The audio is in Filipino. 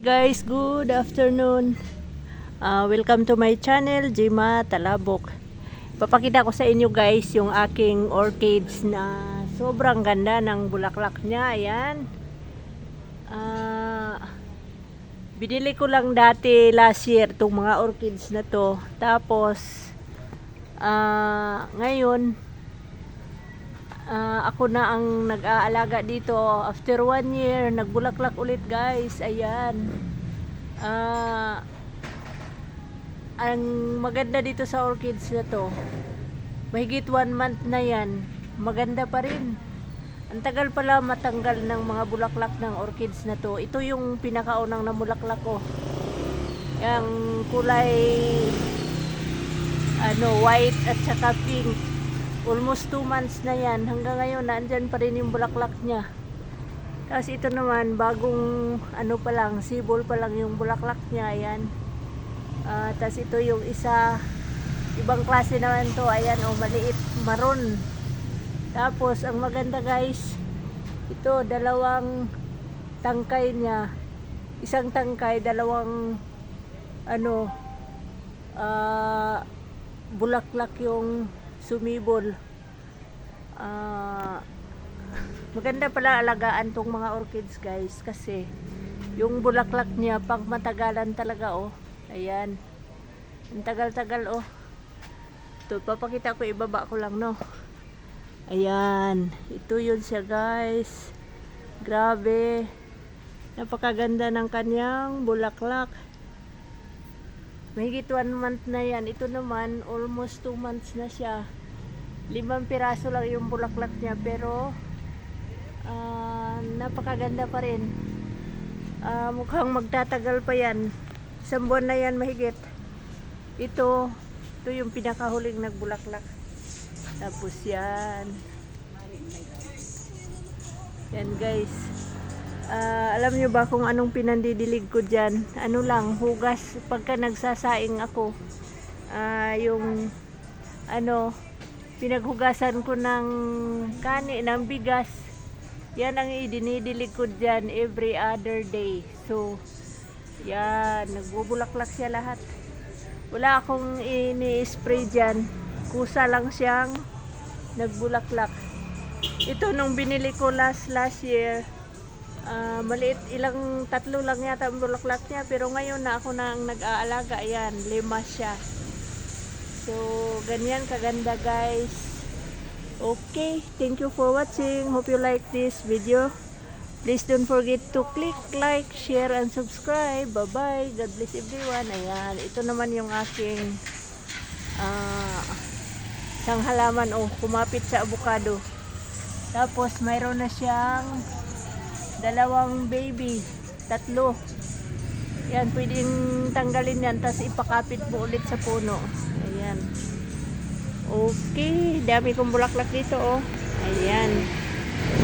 Guys, good afternoon. Welcome to my channel, Jima Talabok. Papakita ko sa inyo guys yung aking orchids na sobrang ganda ng bulaklak niya. Ayan. Binili ko lang dati last year itong mga orchids na to. Tapos ngayon ako na ang nag-aalaga dito. After 1 year, nagbulaklak ulit guys. Ayan. Ang maganda dito sa orchids na to, mahigit 1 month na yan, maganda pa rin. Ang tagal pala matanggal ng mga bulaklak ng orchids na to. Ito yung pinakaunang na bulaklak ko. Yung kulay white at saka pink. Almost 2 months na yan. Hanggang ngayon, naandyan pa rin yung bulaklak niya. Tapos ito naman, bagong pa lang, sibol pa lang yung bulaklak niya. Ayan. Tapos ito yung isa, ibang klase naman to. Ayan, maliit, maroon. Tapos, ang maganda guys, ito, dalawang tangkay niya. Isang tangkay, dalawang bulaklak yung sumibol. Maganda pala alagaan tong mga orchids guys, kasi yung bulaklak niya pang matagalan talaga. Ayan, ang tagal-tagal. Ito, papakita ko, ibaba ko lang ayan, ito yun siya guys. Grabe, napakaganda ng kanyang bulaklak. Mahigit 1 month na yan. Ito naman, almost 2 months na siya. 5 piraso lang yung bulaklak niya, pero napakaganda pa rin. Mukhang magtatagal pa yan. 1 buwan na yan mahigit. Ito yung pinakahuling nagbulaklak. Tapos yan guys. Alam nyo ba kung anong pinandidilig ko dyan? Ano lang, hugas. Pagka nagsasaing ako, yung pinaghugasan ko ng ng bigas, yan ang idinidilig ko dyan every other day. So yan, nagbubulaklak siya lahat. Wala akong ini-spray dyan, kusa lang siyang nagbulaklak. Ito nung binili ko last year, maliit, tatlo lang yata ang bulaklak niya, pero ngayon na ako na ang nag-aalaga. Ayan, 5 siya. So ganyan kaganda guys. Okay, thank you for watching. Hope you like this video. Please don't forget to click like, share, and subscribe. Bye bye, God bless everyone. Ayan, ito naman yung aking isang halaman. Kumapit sa avocado. Tapos mayroon na siyang 2 baby, 3. Yan, pwedeng tanggalin yan, tapos ipakapit mo ulit sa puno. Ayan. Okay, dami kong bulaklak dito. Ayan.